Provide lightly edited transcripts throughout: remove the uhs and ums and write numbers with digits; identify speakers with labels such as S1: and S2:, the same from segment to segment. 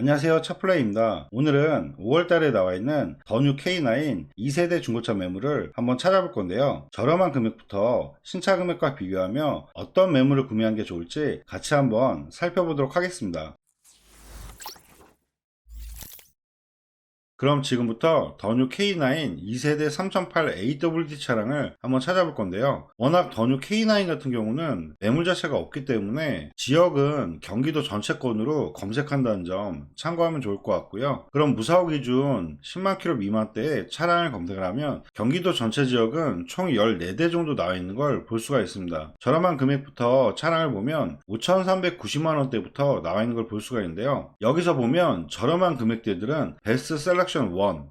S1: 안녕하세요, 차플레이입니다. 오늘은 5월달에 나와있는 더뉴 K9 2세대 중고차 매물을 한번 찾아볼 건데요. 저렴한 금액부터 신차 금액과 비교하며 어떤 매물을 구매하는 게 좋을지 같이 한번 살펴보도록 하겠습니다. 그럼 지금부터 더뉴 K9 2세대 3008 AWD 차량을 한번 찾아볼 건데요. 워낙 더뉴 K9 같은 경우는 매물 자체가 없기 때문에 지역은 경기도 전체권으로 검색한다는 점 참고하면 좋을 것 같고요. 그럼 무사고 기준 10만 킬로 미만대의 차량을 검색을 하면 경기도 전체 지역은 총 14대 정도 나와 있는 걸 볼 수가 있습니다. 저렴한 금액부터 차량을 보면 5,390만 원대부터 나와 있는 걸 볼 수가 있는데요. 여기서 보면 저렴한 금액대들은 베스트 셀렉션 1,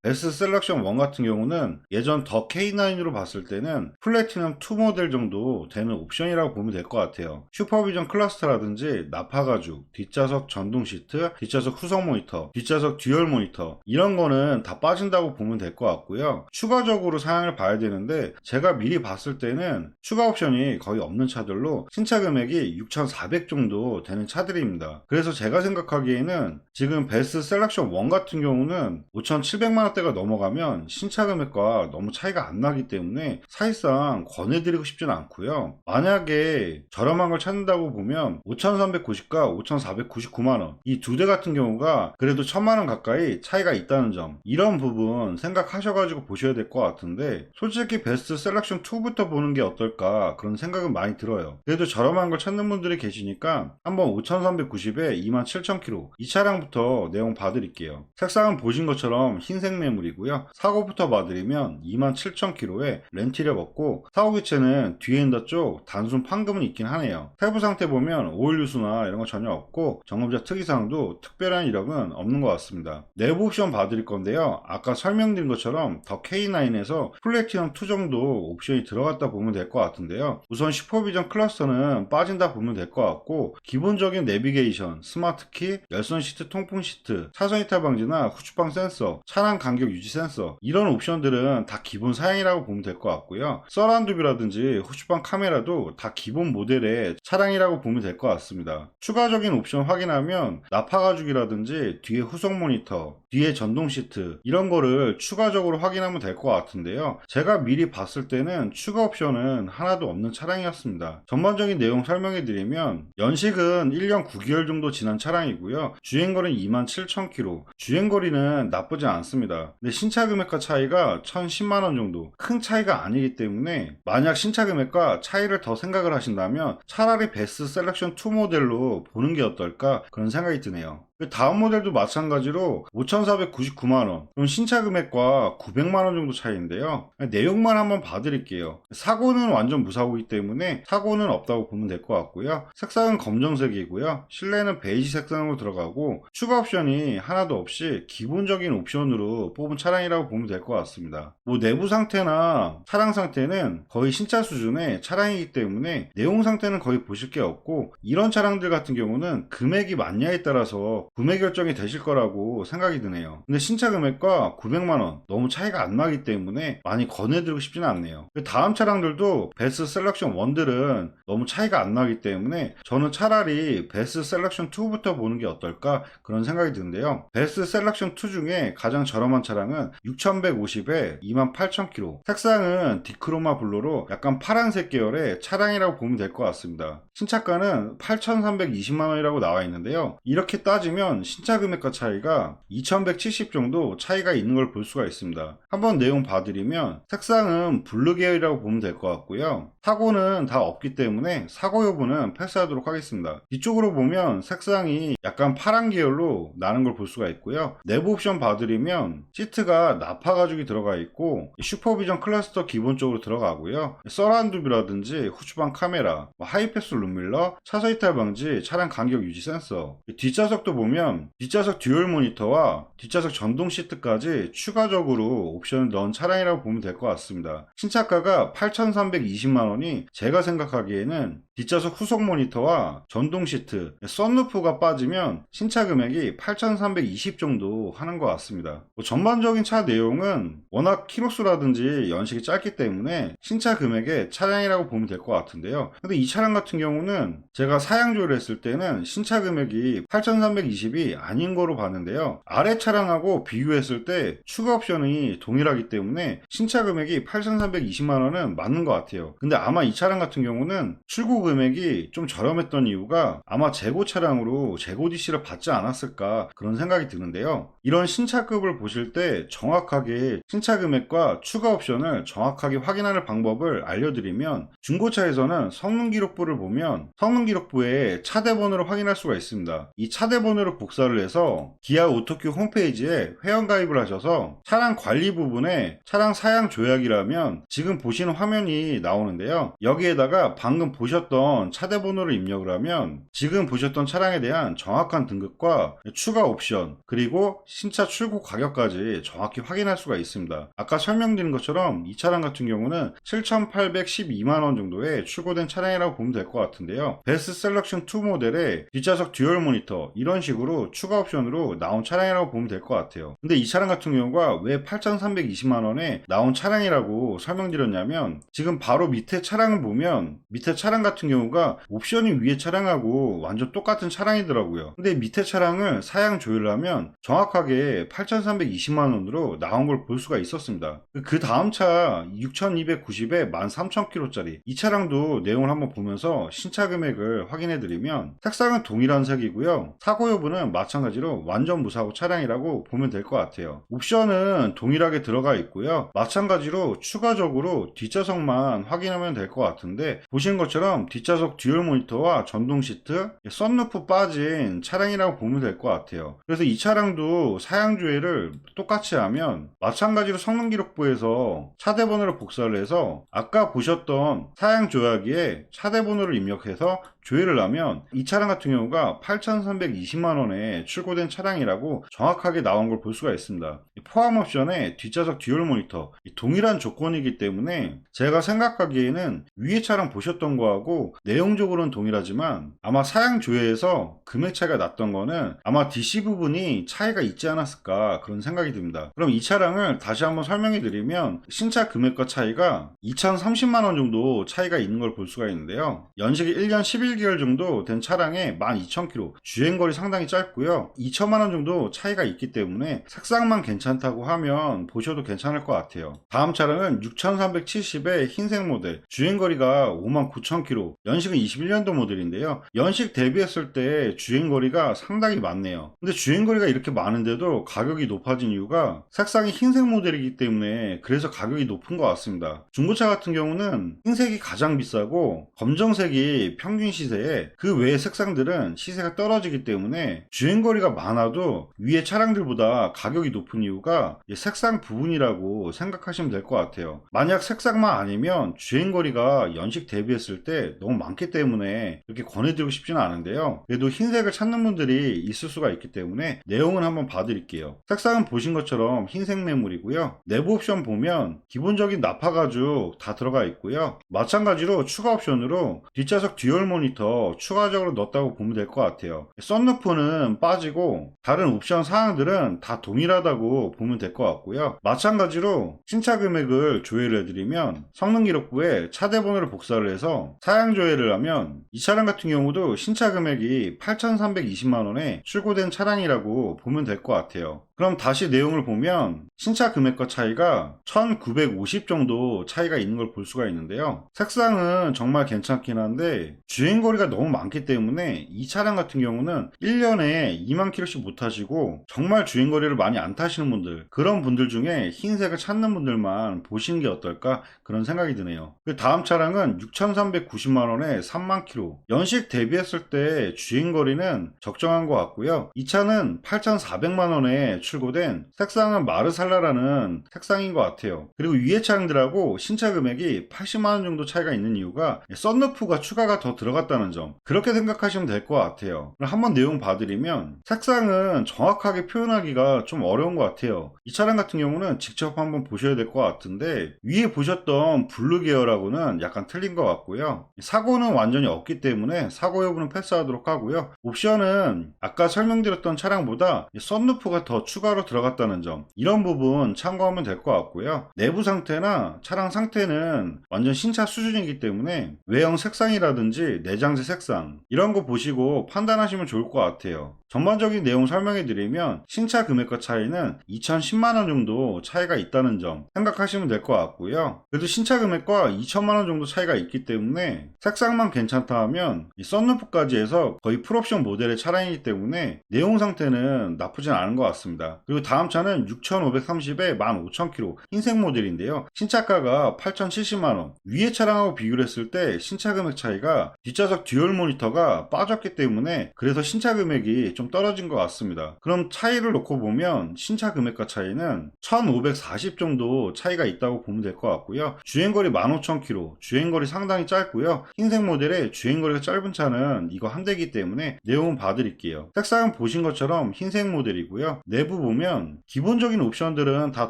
S1: 베스트 셀렉션 1 같은 경우는 예전 더 K9으로 봤을 때는 플래티넘 2 모델 정도 되는 옵션이라고 보면 될 것 같아요. 슈퍼비전 클러스터라든지 나파 가죽, 뒷좌석 전동 시트, 뒷좌석 후석 모니터, 뒷좌석 듀얼 모니터 이런 거는 다 빠진다고 보면 될 것 같고요. 추가적으로 사양을 봐야 되는데 제가 미리 봤을 때는 추가 옵션이 거의 없는 차들로 신차 금액이 6,400 정도 되는 차들입니다. 그래서 제가 생각하기에는 지금 베스트 셀렉션 1 같은 경우는 5,700만 원대가 넘어가면 신차 금액과 너무 차이가 안 나기 때문에 사실상 권해드리고 싶지는 않고요. 만약에 저렴한 걸 찾는다고 보면 5,390과 5,499만 원 이 두 대 같은 경우가 그래도 1,000만 원 가까이 차이가 있다는 점, 이런 부분 생각하셔가지고 보셔야 될 것 같은데 솔직히 베스트 셀렉션 2부터 보는 게 어떨까 그런 생각은 많이 들어요. 그래도 저렴한 걸 찾는 분들이 계시니까 한번 5,390에 27,000km 이 차량부터 내용 봐드릴게요. 색상은 보신 것처럼 흰색 매물이고요. 사고부터 봐드리면 27,000km에 렌티력 없고 사고 교체는 뒤에 있는 쪽 단순 판금은 있긴 하네요. 세부 상태 보면 오일 유수나 이런 거 전혀 없고 점검자 특이사항도 특별한 이력은 없는 것 같습니다. 내부 옵션 봐드릴 건데요. 아까 설명드린 것처럼 더 K9에서 플래티넘 2 정도 옵션이 들어갔다 보면 될 것 같은데요. 우선 슈퍼비전 클러스터는 빠진다 보면 될 것 같고 기본적인 내비게이션, 스마트키, 열선 시트, 통풍 시트, 차선 이탈 방지나 후추방 센서, 차량 간격 유지 센서 이런 옵션들은 다 기본 사양이라고 보면 될 것 같고요. 서라운드 뷰라든지 후추방 카메라도 다 기본 모델의 차량이라고 보면 될 것 같습니다. 추가적인 옵션 확인하면 나파 가죽이라든지 뒤에 후속 모니터, 뒤에 전동 시트 이런 거를 추가적으로 확인하면 될 것 같은데요. 제가 미리 봤을 때는 추가 옵션은 하나도 없는 차량이었습니다. 전반적인 내용 설명해 드리면 연식은 1년 9개월 정도 지난 차량이고요. 주행거리는 27,000km, 주행거리는 나쁘지 않습니다. 근데 신차 금액과 차이가 1,010만 원 정도, 큰 차이가 아니기 때문에 만약 신차 금액과 차이를 더 생각을 하신다면 차라리 베스트 셀렉션 2 모델로 보는 게 어떨까 그런 생각이 드네요. 다음 모델도 마찬가지로 5,499만원, 그럼 신차 금액과 900만원 정도 차이인데요. 내용만 한번 봐드릴게요. 사고는 완전 무사고이기 때문에 사고는 없다고 보면 될 것 같고요. 색상은 검정색이고요. 실내는 베이지 색상으로 들어가고 추가 옵션이 하나도 없이 기본적인 옵션으로 뽑은 차량이라고 보면 될 것 같습니다. 뭐 내부 상태나 차량 상태는 거의 신차 수준의 차량이기 때문에 내용 상태는 거의 보실 게 없고 이런 차량들 같은 경우는 금액이 많냐에 따라서 구매 결정이 되실 거라고 생각이 드네요. 근데 신차 금액과 900만원 너무 차이가 안 나기 때문에 많이 권해드리고 싶지는 않네요. 다음 차량들도 베스트 셀렉션 1들은 너무 차이가 안 나기 때문에 저는 차라리 베스트 셀렉션 2부터 보는 게 어떨까 그런 생각이 드는데요. 베스트 셀렉션 2 중에 가장 저렴한 차량은 6,150에 28,000km, 색상은 디크로마 블루로 약간 파란색 계열의 차량이라고 보면 될 것 같습니다. 신차가는 8,320만원이라고 나와 있는데요. 이렇게 따지면 신차 금액과 차이가 2,170 정도 차이가 있는 걸 볼 수가 있습니다. 한번 내용 봐드리면 색상은 블루 계열이라고 보면 될 것 같고요. 사고는 다 없기 때문에 사고 여부는 패스하도록 하겠습니다. 뒤쪽으로 보면 색상이 약간 파란 계열로 나는 걸 볼 수가 있고요. 내부 옵션 봐드리면 시트가 나파 가죽이 들어가 있고 슈퍼비전 클러스터 기본적으로 들어가고요. 서라운드 뷰라든지 후추방 카메라, 하이패스 룸밀러, 차선 이탈 방지, 차량 간격 유지 센서, 뒷좌석도 보면 뒷좌석 듀얼 모니터와 뒷좌석 전동 시트까지 추가적으로 옵션을 넣은 차량이라고 보면 될 것 같습니다. 신차가가 8,320만 원이 제가 생각하기에는 뒷좌석 후속 모니터와 전동 시트, 썬루프가 빠지면 신차 금액이 8,320 정도 하는 것 같습니다. 전반적인 차 내용은 워낙 키로수라든지 연식이 짧기 때문에 신차 금액의 차량이라고 보면 될 것 같은데요. 근데 이 차량 같은 경우는 제가 사양 조회를 했을 때는 신차 금액이 8,320이 아닌 거로 봤는데요. 아래 차량하고 비교했을 때 추가 옵션이 동일하기 때문에 신차 금액이 8,320만 원은 맞는 것 같아요. 근데 아마 이 차량 같은 경우는 출고 금액이 좀 저렴했던 이유가 아마 재고 차량으로 재고 DC를 받지 않았을까 그런 생각이 드는데요. 이런 신차급을 보실 때 정확하게 신차 금액과 추가 옵션을 정확하게 확인하는 방법을 알려드리면, 중고차에서는 성능 기록부를 보면 성능 기록부에 차대 번호를 확인할 수가 있습니다. 이 차대 번호를 복사를 해서 기아 오토큐 홈페이지에 회원 가입을 하셔서 차량 관리 부분에 차량 사양 조약이라면 지금 보시는 화면이 나오는데요. 여기에다가 방금 보셨던 차대 번호를 입력을 하면 지금 보셨던 차량에 대한 정확한 등급과 추가 옵션 그리고 신차 출고 가격까지 정확히 확인할 수가 있습니다. 아까 설명드린 것처럼 이 차량 같은 경우는 7,812만원 정도에 출고된 차량이라고 보면 될 것 같은데요. 베스트 셀렉션 2 모델의 뒷좌석 듀얼 모니터 이런 식으로 추가 옵션으로 나온 차량이라고 보면 될 것 같아요. 근데 이 차량 같은 경우가 왜 8,320만원에 나온 차량이라고 설명드렸냐면, 지금 바로 밑에 차량을 보면 밑에 차량 같은 경우가 옵션이 위에 차량하고 완전 똑같은 차량이더라고요. 근데 밑에 차량을 사양 조회를 하면 정확하게 8,320만원으로 나온 걸 볼 수가 있었습니다. 그 다음 차 6,290에 13,000km짜리 이 차량도 내용을 한번 보면서 신차 금액을 확인해 드리면 색상은 동일한 색이고요. 사고 여부는 마찬가지로 완전 무사고 차량이라고 보면 될 것 같아요. 옵션은 동일하게 들어가 있고요. 마찬가지로 추가적으로 뒷좌석만 확인하면 될 것 같은데, 보신 것처럼 뒷좌석 듀얼 모니터와 전동 시트, 썬루프 빠진 차량이라고 보면 될 것 같아요. 그래서 이 차량도 사양 조회를 똑같이 하면 마찬가지로 성능 기록부에서 차대 번호를 복사를 해서 아까 보셨던 사양 조약기에 차대 번호를 입력해서 조회를 하면 이 차량 같은 경우가 8,320만원에 출고된 차량이라고 정확하게 나온 걸 볼 수가 있습니다. 포함 옵션에 뒷좌석 듀얼 모니터 동일한 조건이기 때문에 제가 생각하기에는 위에 차량 보셨던 거하고 내용적으로는 동일하지만 아마 사양 조회에서 금액 차이가 났던 거는 아마 DC 부분이 차이가 있지 않았을까 그런 생각이 듭니다. 그럼 이 차량을 다시 한번 설명해 드리면, 신차 금액과 차이가 2,030만원 정도 차이가 있는 걸 볼 수가 있는데요. 연식이 1년 11개월 정도 된 차량에 12,000km, 주행거리 상당히 짧고요. 2천만원 정도 차이가 있기 때문에 색상만 괜찮다고 하면 보셔도 괜찮을 것 같아요. 다음 차량은 6,370의 흰색 모델, 주행거리가 59,000km, 연식은 21년도 모델인데요. 연식 대비했을 때 주행거리가 상당히 많네요. 근데 주행거리가 이렇게 많은데도 가격이 높아진 이유가 색상이 흰색 모델이기 때문에 그래서 가격이 높은 것 같습니다. 중고차 같은 경우는 흰색이 가장 비싸고 검정색이 평균 시세에, 그 외의 색상들은 시세가 떨어지기 때문에 주행거리가 많아도 위에 차량들보다 가격이 높은 이유가 색상 부분이라고 생각하시면 될 것 같아요. 만약 색상만 아니면 주행거리가 연식 대비했을 때 너무 많기 때문에 이렇게 권해드리고 싶지는 않은데요. 그래도 흰색을 찾는 분들이 있을 수가 있기 때문에 내용은 한번 봐드릴게요. 색상은 보신 것처럼 흰색 매물이고요. 내부 옵션 보면 기본적인 나파 가죽 다 들어가 있고요. 마찬가지로 추가 옵션으로 뒷좌석 듀얼 모니터 추가적으로 넣었다고 보면 될 것 같아요. 썬루프는 빠지고 다른 옵션 사항들은 다 동일하다고 보면 될 것 같고요. 마찬가지로 신차 금액을 조회를 해드리면 성능 기록부에 차대 번호를 복사를 해서 사양 조회를 하면 이 차량 같은 경우도 신차 금액이 8,320만원에 출고된 차량이라고 보면 될 것 같아요. 그럼 다시 내용을 보면 신차 금액과 차이가 1,950 정도 차이가 있는 걸 볼 수가 있는데요. 색상은 정말 괜찮긴 한데 주행거리가 너무 많기 때문에 이 차량 같은 경우는 1년에 2만 km씩 못 타시고 정말 주행거리를 많이 안 타시는 분들, 그런 분들 중에 흰색을 찾는 분들만 보시는 게 어떨까 그런 생각이 드네요. 그 다음 차량은 6,390만원에 3만 km, 연식 대비했을 때 주행거리는 적정한 것 같고요. 이 차는 8,400만원에 출고된, 색상은 마르살라라는 색상인 것 같아요. 그리고 위에 차량들하고 신차 금액이 80만원 정도 차이가 있는 이유가 썬루프가 추가가 더 들어갔다는 들어갔다는 점, 그렇게 생각하시면 될 것 같아요. 그럼 한번 내용 봐드리면 색상은 정확하게 표현하기가 좀 어려운 것 같아요. 이 차량 같은 경우는 직접 한번 보셔야 될 것 같은데 위에 보셨던 블루 계열하고는 약간 틀린 것 같고요. 사고는 완전히 없기 때문에 사고 여부는 패스하도록 하고요. 옵션은 아까 설명드렸던 차량보다 썬루프가 더 추가로 들어갔다는 점, 이런 부분 참고하면 될 것 같고요. 내부 상태나 차량 상태는 완전 신차 수준이기 때문에 외형 색상이라든지 내장재 색상 이런 거 보시고 판단하시면 좋을 것 같아요. 전반적인 내용 설명해 드리면 신차 금액과 차이는 2,010만원 정도 차이가 있다는 점 생각하시면 될 것 같고요. 그래도 신차 금액과 2천만원 정도 차이가 있기 때문에 색상만 괜찮다 하면 이 썬루프까지 해서 거의 풀옵션 모델의 차량이기 때문에 내용 상태는 나쁘진 않은 것 같습니다. 그리고 다음 차는 6,530에 15,000km 흰색 모델인데요. 신차가가 8,070만원. 위에 차량하고 비교를 했을 때 신차 금액 차이가 뒷좌석 듀얼 모니터가 빠졌기 때문에 그래서 신차 금액이 좀 떨어진 것 같습니다. 그럼 차이를 놓고 보면 신차 금액과 차이는 1,540 정도 차이가 있다고 보면 될 것 같고요. 주행거리 15,000km, 주행거리 상당히 짧고요. 흰색 모델의 주행거리가 짧은 차는 이거 한 대이기 때문에 내용은 봐드릴게요. 색상은 보신 것처럼 흰색 모델이고요. 내부 보면 기본적인 옵션들은 다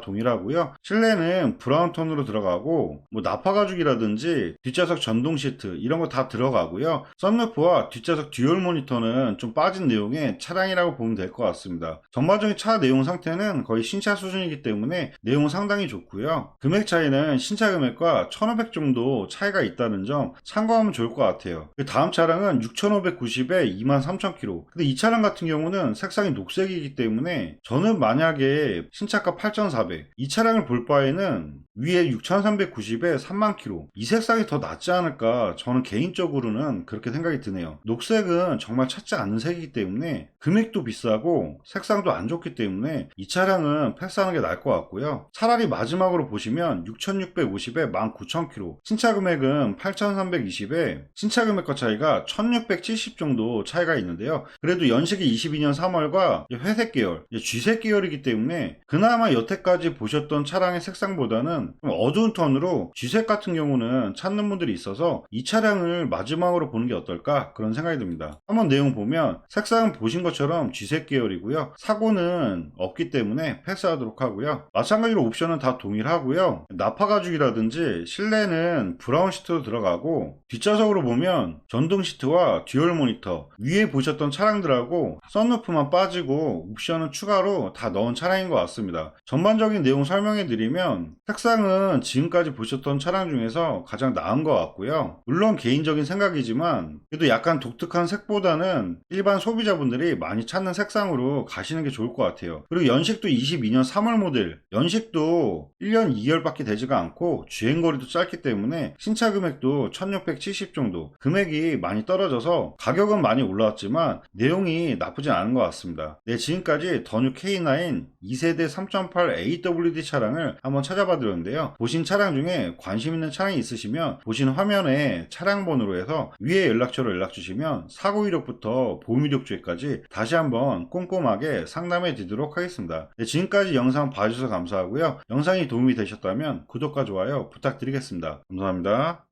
S1: 동일하고요. 실내는 브라운 톤으로 들어가고 나파 가죽이라든지 뒷좌석 전동 시트 이런 거 다 들어가고요. 썬루프와 뒷좌석 듀얼 모니터는 좀 빠진 내용의 차량이라고 보면 될 것 같습니다. 전반적인 차 내용 상태는 거의 신차 수준이기 때문에 내용은 상당히 좋고요. 금액 차이는 신차 금액과 1,500 정도 차이가 있다는 점 참고하면 좋을 것 같아요. 다음 차량은 6,590에 23,000km. 근데 이 차량 같은 경우는 색상이 녹색이기 때문에 저는 만약에 신차가 8,400, 이 차량을 볼 바에는 위에 6,390에 30,000km, 이 색상이 더 낫지 않을까 저는 개인적으로는 그렇게 생각이 드네요. 녹색은 정말 찾지 않는 색이기 때문에 금액도 비싸고 색상도 안 좋기 때문에 이 차량은 패스하는 게 나을 것 같고요. 차라리 마지막으로 보시면 6,650에 19,000km, 신차 금액은 8,320에 신차 금액과 차이가 1,670 정도 차이가 있는데요. 그래도 연식이 22년 3월과 회색 계열, 쥐색 계열이기 때문에 그나마 여태까지 보셨던 차량의 색상보다는 좀 어두운 톤으로 쥐색 같은 경우는 찾는 분들이 있어서 이 차량을 마지막으로 보는 게 어떨까 그런 생각이 듭니다. 한번 내용 보면 색상은 보신 것처럼 쥐색 계열이고요. 사고는 없기 때문에 패스하도록 하고요. 마찬가지로 옵션은 다 동일하고요. 나파 가죽이라든지 실내는 브라운 시트로 들어가고 뒷좌석으로 보면 전동 시트와 듀얼 모니터, 위에 보셨던 차량들하고 썬루프만 빠지고 옵션은 추가로 다 넣은 차량인 것 같습니다. 전반적인 내용 설명해 드리면 색상은 지금까지 보셨던 차량 중에서 가장 나은 것 같고요. 물론 개인적인 생각이지만 그래도 약간 독특한 색보다는 일반 소비자분들이 많이 찾는 색상으로 가시는 게 좋을 것 같아요. 그리고 연식도 22년 3월 모델, 연식도 1년 2개월밖에 되지가 않고 주행거리도 짧기 때문에 신차 금액도 1,670 정도, 금액이 많이 떨어져서 가격은 많이 올라왔지만 내용이 나쁘진 않은 것 같습니다. 네, 지금까지 더뉴 K9 2세대 3.8 AWD 차량을 한번 찾아봐 드렸는데요. 보신 차량 중에 관심 있는 차량이 있으시면 보신 화면에 차량 번호로 해서 위에 연락처로 연락 주시면 사고 이력부터 보험 이력주에까지 다시 한번 꼼꼼하게 상담해 드리도록 하겠습니다. 네, 지금까지 영상 봐주셔서 감사하고요. 영상이 도움이 되셨다면 구독과 좋아요 부탁드리겠습니다. 감사합니다.